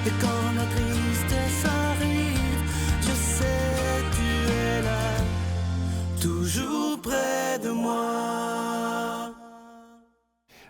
Et quand la tristesse arrive, je sais tu es là, toujours près de moi.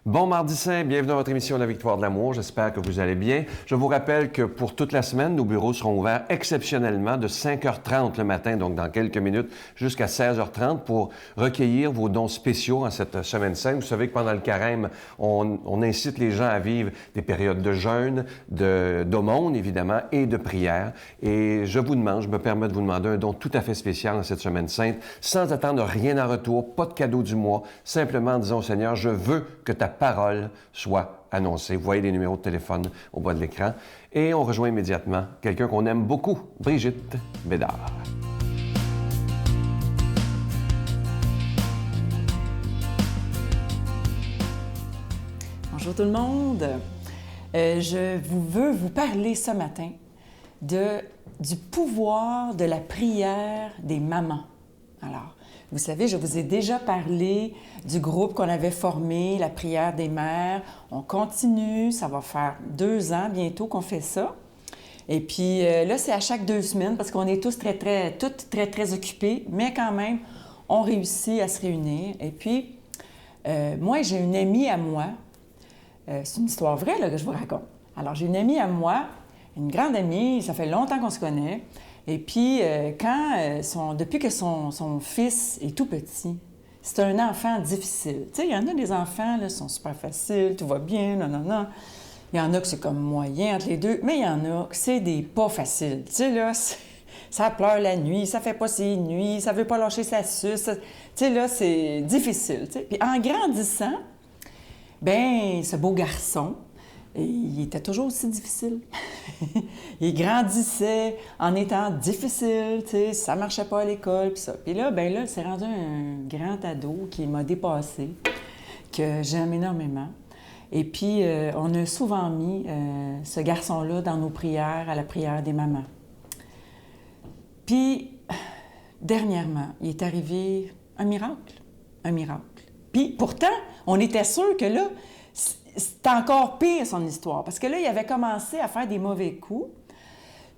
Bon mardi saint, bienvenue dans votre émission La Victoire de l'amour. J'espère que vous allez bien. Je vous rappelle que pour toute la semaine, nos bureaux seront ouverts exceptionnellement de 5h30 le matin, donc dans quelques minutes, jusqu'à 16h30 pour recueillir vos dons spéciaux en cette semaine sainte. Vous savez que pendant le carême, on incite les gens à vivre des périodes de jeûne, d'aumône évidemment, et de prière. Et je me permets de vous demander un don tout à fait spécial en cette semaine sainte, sans attendre rien en retour, pas de cadeau du mois, simplement en disant au Seigneur, je veux que ta parole soit annoncée. Vous voyez les numéros de téléphone au bas de l'écran. Et on rejoint immédiatement quelqu'un qu'on aime beaucoup, Brigitte Bédard. Bonjour tout le monde. Je veux vous parler ce matin du pouvoir de la prière des mamans. Alors, vous savez, je vous ai déjà parlé du groupe qu'on avait formé, la prière des mères. On continue, ça va faire 2 ans bientôt qu'on fait ça. Et puis là, c'est à chaque 2 semaines parce qu'on est tous très occupés, mais quand même, on réussit à se réunir. Et puis, moi, j'ai une amie à moi, c'est une histoire vraie là, que je vous raconte. Alors, j'ai une amie à moi, une grande amie, ça fait longtemps qu'on se connaît. Et puis, depuis que son fils est tout petit, c'est un enfant difficile. Tu sais, il y en a des enfants, là, sont super faciles, tout va bien, non. Il y en a que c'est comme moyen entre les deux, mais il y en a que c'est des pas faciles. Tu sais, là, ça pleure la nuit, ça fait pas ses nuits, ça veut pas lâcher sa suce. Tu sais, là, c'est difficile, tu sais. Puis en grandissant, bien, ce beau garçon, il était toujours aussi difficile. Il grandissait en étant difficile, tu sais, ça marchait pas à l'école, puis ça. Puis là, il s'est rendu un grand ado qui m'a dépassé, que j'aime énormément. Et puis, on a souvent mis ce garçon-là dans nos prières, à la prière des mamans. Puis, dernièrement, il est arrivé un miracle. Puis, pourtant, on était sûr que là, c'était encore pire, son histoire, parce que là, il avait commencé à faire des mauvais coups.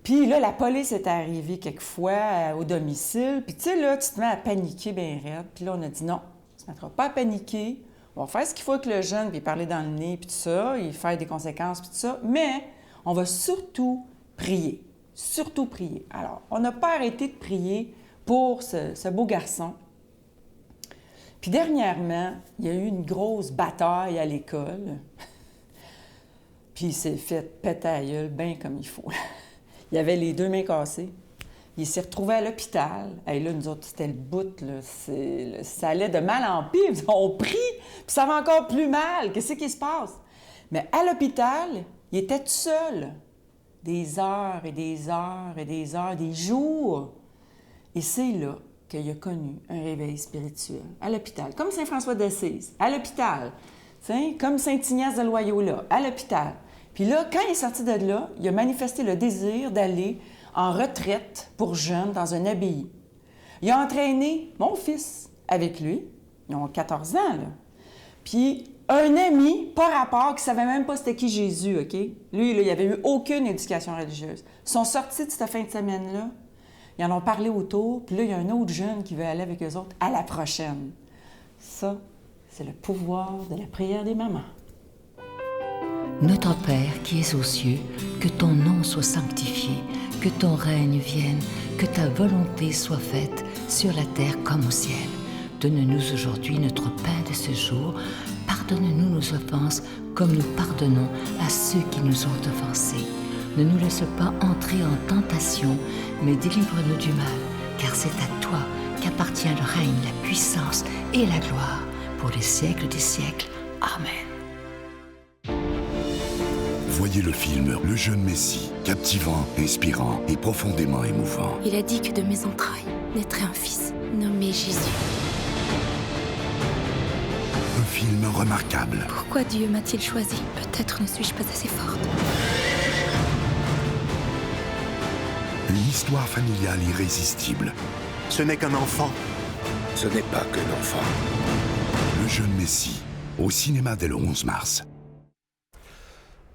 Puis là, la police est arrivée quelquefois au domicile. Puis tu sais, là, tu te mets à paniquer bien raide. Puis là, on a dit non, on ne se mettra pas à paniquer. On va faire ce qu'il faut avec le jeune, puis parler dans le nez, puis tout ça, il faire des conséquences, puis tout ça. Mais on va surtout prier. Surtout prier. Alors, on n'a pas arrêté de prier pour ce beau garçon. Puis dernièrement, il y a eu une grosse bataille à l'école. Puis il s'est fait péter la gueule bien comme il faut. Il avait les 2 mains cassées. Il s'est retrouvé à l'hôpital. Et là, nous autres, c'était le bout, là. Ça allait de mal en pire. On prie, puis ça va encore plus mal. Qu'est-ce qui se passe? Mais à l'hôpital, il était tout seul. Des heures et des heures et des heures, des jours. Et c'est là qu'il a connu un réveil spirituel, à l'hôpital, comme Saint François d'Assise, à l'hôpital, comme Saint Ignace de Loyola, à l'hôpital. Puis là, quand il est sorti de là, il a manifesté le désir d'aller en retraite pour jeunes dans une abbaye. Il a entraîné mon fils avec lui, ils ont 14 ans, là. Puis un ami, pas rapport, qui savait même pas c'était qui Jésus, OK? Lui, là, il avait eu aucune éducation religieuse. Ils sont sortis de cette fin de semaine-là. Ils en ont parlé autour, puis là, il y a un autre jeune qui veut aller avec eux autres à la prochaine. Ça, c'est le pouvoir de la prière des mamans. Notre Père qui es aux cieux, que ton nom soit sanctifié, que ton règne vienne, que ta volonté soit faite sur la terre comme au ciel. Donne-nous aujourd'hui notre pain de ce jour. Pardonne-nous nos offenses comme nous pardonnons à ceux qui nous ont offensés. Ne nous laisse pas entrer en tentation, mais délivre-nous du mal, car c'est à toi qu'appartient le règne, la puissance et la gloire, pour les siècles des siècles. Amen. Voyez le film Le jeune Messie, captivant, inspirant et profondément émouvant. Il a dit que de mes entrailles naîtrait un fils, nommé Jésus. Un film remarquable. Pourquoi Dieu m'a-t-il choisi? Peut-être ne suis-je pas assez forte. Une histoire familiale irrésistible. Ce n'est qu'un enfant. Ce n'est pas qu'un enfant. Le jeune Messie, au cinéma dès le 11 mars.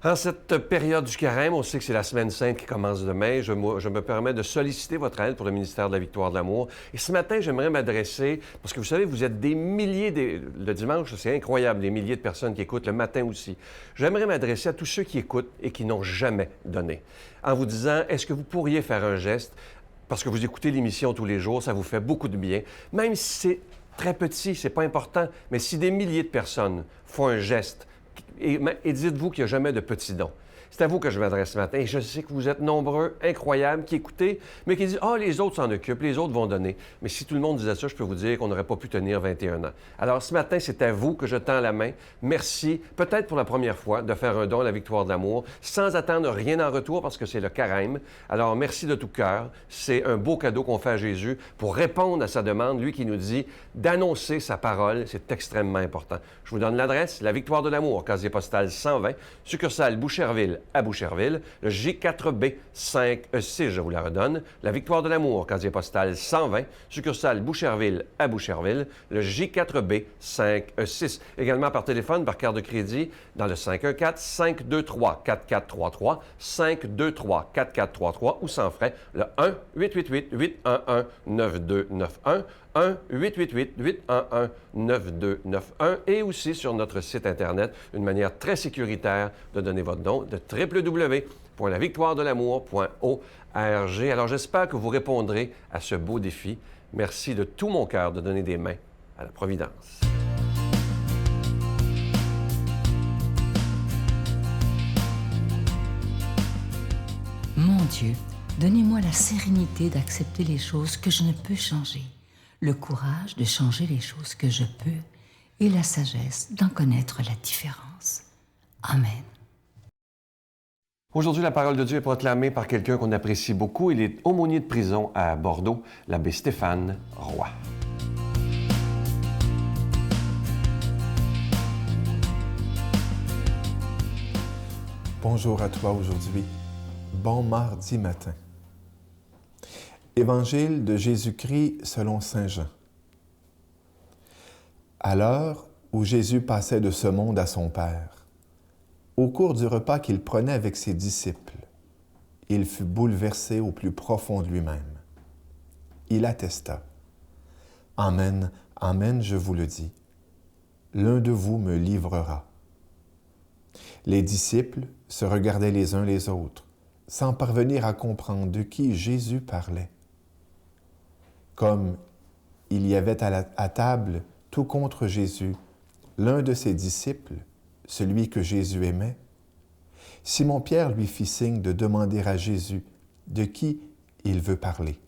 En cette période du carême, on sait que c'est la semaine sainte qui commence demain. Je me permets de solliciter votre aide pour le ministère de la Victoire de l'Amour. Et ce matin, j'aimerais m'adresser, parce que vous savez, vous êtes des milliers, le dimanche, c'est incroyable, des milliers de personnes qui écoutent, le matin aussi. J'aimerais m'adresser à tous ceux qui écoutent et qui n'ont jamais donné, en vous disant, est-ce que vous pourriez faire un geste? Parce que vous écoutez l'émission tous les jours, ça vous fait beaucoup de bien. Même si c'est très petit, c'est pas important, mais si des milliers de personnes font un geste, et dites-vous qu'il n'y a jamais de petits dons. C'est à vous que je m'adresse ce matin. Et je sais que vous êtes nombreux, incroyables, qui écoutez, mais qui disent « Ah, les autres s'en occupent, les autres vont donner. » Mais si tout le monde disait ça, je peux vous dire qu'on n'aurait pas pu tenir 21 ans. Alors, ce matin, c'est à vous que je tends la main. Merci, peut-être pour la première fois, de faire un don à la Victoire de l'Amour, sans attendre rien en retour, parce que c'est le carême. Alors, merci de tout cœur. C'est un beau cadeau qu'on fait à Jésus pour répondre à sa demande, lui qui nous dit d'annoncer sa parole. C'est extrêmement important. Je vous donne l'adresse, la Victoire de l'Amour, casier postal 120, succursale Boucherville, à Boucherville, le J4B 5E6, je vous la redonne. La Victoire de l'Amour, casier postal 120, succursale Boucherville à Boucherville, le J4B 5E6. Également par téléphone, par carte de crédit, dans le 514-523-4433, 523-4433 ou sans frais, le 1-888-811-9291, 1-888-811-9291 et aussi sur notre site Internet, une manière très sécuritaire de donner votre don, de www.lavictoiredelamour.org. Alors j'espère que vous répondrez à ce beau défi. Merci de tout mon cœur de donner des mains à la Providence. Mon Dieu, donnez-moi la sérénité d'accepter les choses que je ne peux changer, le courage de changer les choses que je peux et la sagesse d'en connaître la différence. Amen. Aujourd'hui, la parole de Dieu est proclamée par quelqu'un qu'on apprécie beaucoup. Il est aumônier de prison à Bordeaux, l'abbé Stéphane Roy. Bonjour à toi aujourd'hui. Bon mardi matin. Évangile de Jésus-Christ selon saint Jean. À l'heure où Jésus passait de ce monde à son Père, au cours du repas qu'il prenait avec ses disciples, il fut bouleversé au plus profond de lui-même. Il attesta. « Amen, amen, je vous le dis, l'un de vous me livrera. » Les disciples se regardaient les uns les autres, sans parvenir à comprendre de qui Jésus parlait. Comme il y avait à table, tout contre Jésus, l'un de ses disciples, celui que Jésus aimait, Simon-Pierre lui fit signe de demander à Jésus de qui il veut parler.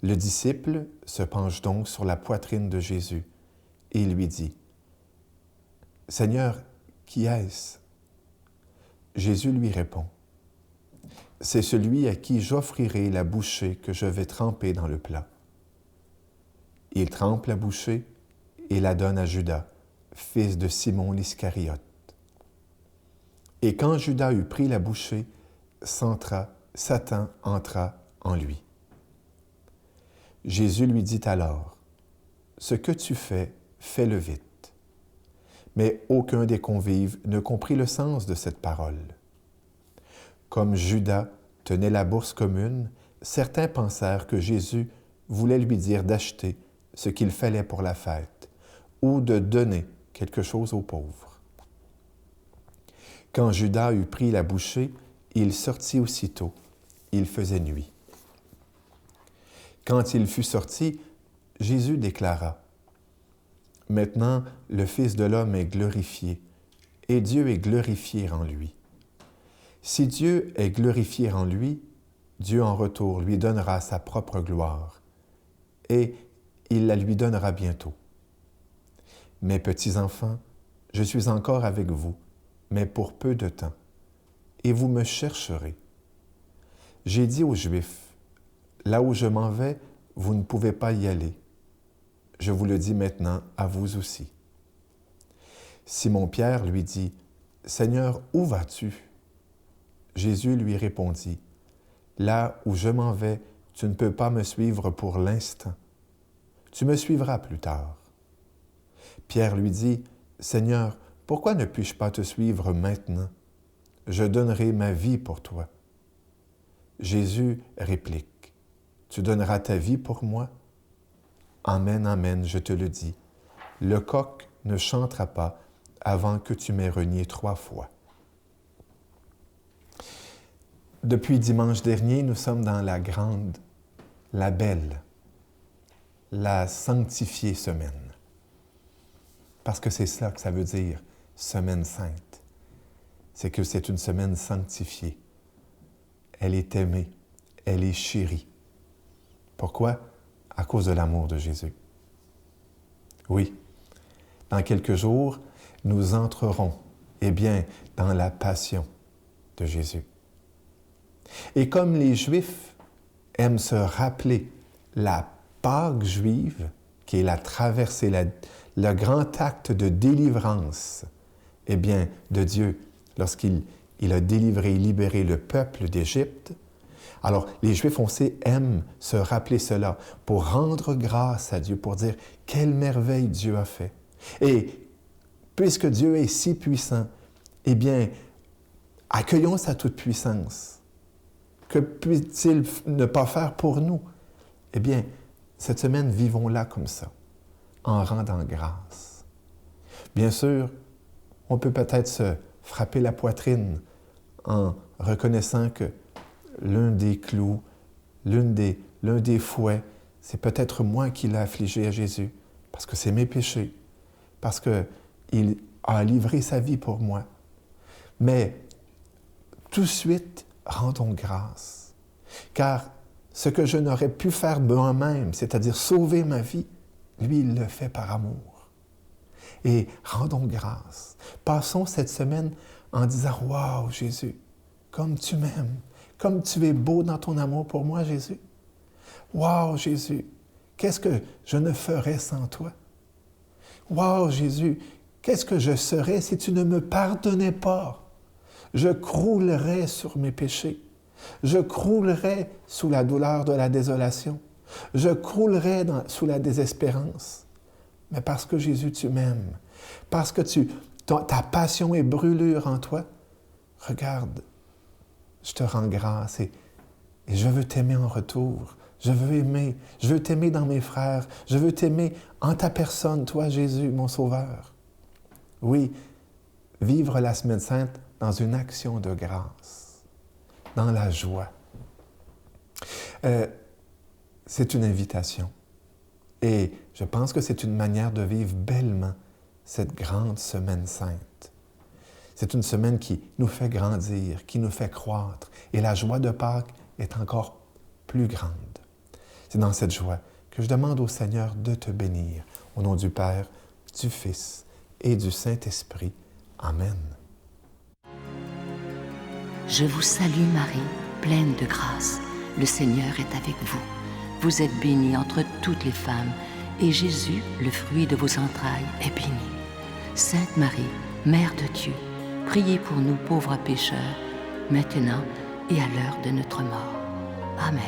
Le disciple se penche donc sur la poitrine de Jésus et lui dit « Seigneur, qui est-ce » Jésus lui répond « C'est celui à qui j'offrirai la bouchée que je vais tremper dans le plat. » Il trempe la bouchée et la donne à Judas, fils de Simon l'Iscariote. Et quand Judas eut pris la bouchée, Satan entra en lui. Jésus lui dit alors, « Ce que tu fais, fais-le vite. » Mais aucun des convives ne comprit le sens de cette parole. Comme Judas tenait la bourse commune, certains pensèrent que Jésus voulait lui dire d'acheter ce qu'il fallait pour la fête ou de donner quelque chose aux pauvres. Quand Judas eut pris la bouchée, il sortit aussitôt. Il faisait nuit. Quand il fut sorti, Jésus déclara, « Maintenant, le Fils de l'homme est glorifié, et Dieu est glorifié en lui. Si Dieu est glorifié en lui, Dieu en retour lui donnera sa propre gloire, et il la lui donnera bientôt. Mes petits enfants, je suis encore avec vous, mais pour peu de temps, et vous me chercherez. J'ai dit aux Juifs, là où je m'en vais, vous ne pouvez pas y aller. Je vous le dis maintenant à vous aussi. » Simon-Pierre lui dit, « Seigneur, où vas-tu? » Jésus lui répondit, « Là où je m'en vais, tu ne peux pas me suivre pour l'instant. Tu me suivras plus tard. » Pierre lui dit, « Seigneur, pourquoi ne puis-je pas te suivre maintenant? Je donnerai ma vie pour toi. Jésus réplique, tu donneras ta vie pour moi? Amen, amen, je te le dis. Le coq ne chantera pas avant que tu m'aies renié 3 fois. Depuis dimanche dernier, nous sommes dans la grande, la belle, la sanctifiée semaine. Parce que c'est ça que ça veut dire, semaine sainte. C'est que c'est une semaine sanctifiée. Elle est aimée, elle est chérie. Pourquoi? À cause de l'amour de Jésus. Oui, dans quelques jours, nous entrerons, dans la passion de Jésus. Et comme les Juifs aiment se rappeler la Pâque juive, qui est la traversée, le grand acte de délivrance, de Dieu, lorsqu'il a délivré et libéré le peuple d'Égypte. Alors, les Juifs, on sait, aiment se rappeler cela pour rendre grâce à Dieu, pour dire quelle merveille Dieu a fait. Et puisque Dieu est si puissant, accueillons sa toute-puissance. Que puisse-t-il ne pas faire pour nous? Cette semaine, vivons-la comme ça, en rendant grâce. Bien sûr, on peut peut-être se frapper la poitrine en reconnaissant que l'un des clous, l'un des fouets, c'est peut-être moi qui l'ai affligé à Jésus, parce que c'est mes péchés, parce qu'il a livré sa vie pour moi. Mais tout de suite, rendons grâce, car ce que je n'aurais pu faire moi-même, c'est-à-dire sauver ma vie, lui, il le fait par amour. Et rendons grâce. Passons cette semaine en disant « Wow, Jésus, comme tu m'aimes, comme tu es beau dans ton amour pour moi, Jésus. Wow, Jésus, qu'est-ce que je ne ferais sans toi? Wow, Jésus, qu'est-ce que je serais si tu ne me pardonnais pas? Je croulerais sur mes péchés. Je croulerais sous la douleur de la désolation. Je croulerais sous la désespérance. Mais parce que Jésus, tu m'aimes, parce que ta passion est brûlure en toi, regarde, je te rends grâce et je veux t'aimer en retour. Je veux t'aimer dans mes frères. Je veux t'aimer en ta personne, toi, Jésus, mon Sauveur. Oui, vivre la Semaine Sainte dans une action de grâce, dans la joie. C'est une invitation. Et je pense que c'est une manière de vivre bellement cette grande Semaine Sainte. C'est une semaine qui nous fait grandir, qui nous fait croître. Et la joie de Pâques est encore plus grande. C'est dans cette joie que je demande au Seigneur de te bénir. Au nom du Père, du Fils et du Saint-Esprit. Amen. Je vous salue Marie, pleine de grâce. Le Seigneur est avec vous. Vous êtes bénie entre toutes les femmes, et Jésus, le fruit de vos entrailles, est béni. Sainte Marie, Mère de Dieu, priez pour nous pauvres pécheurs, maintenant et à l'heure de notre mort. Amen.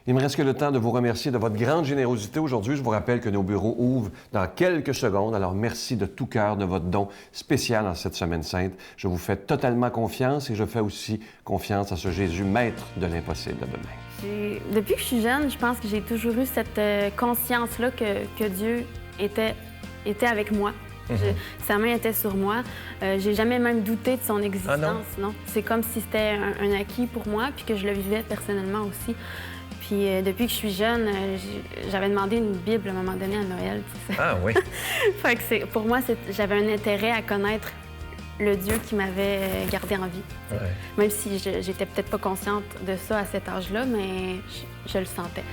Il me reste que le temps de vous remercier de votre grande générosité aujourd'hui. Je vous rappelle que nos bureaux ouvrent dans quelques secondes. Alors, merci de tout cœur de votre don spécial en cette Semaine Sainte. Je vous fais totalement confiance et je fais aussi confiance à ce Jésus, maître de l'impossible de demain. Depuis que je suis jeune, je pense que j'ai toujours eu cette conscience-là que Dieu était avec moi. Sa main était sur moi. J'ai jamais même douté de son existence. Ah non? C'est comme si c'était un acquis pour moi, puis que je le vivais personnellement aussi. Puis depuis que je suis jeune, j'avais demandé une Bible à un moment donné à Noël. Ah oui? Fait que pour moi, j'avais un intérêt à connaître le Dieu qui m'avait gardé en vie. Ouais. Même si j'étais peut-être pas consciente de ça à cet âge-là, mais je le sentais.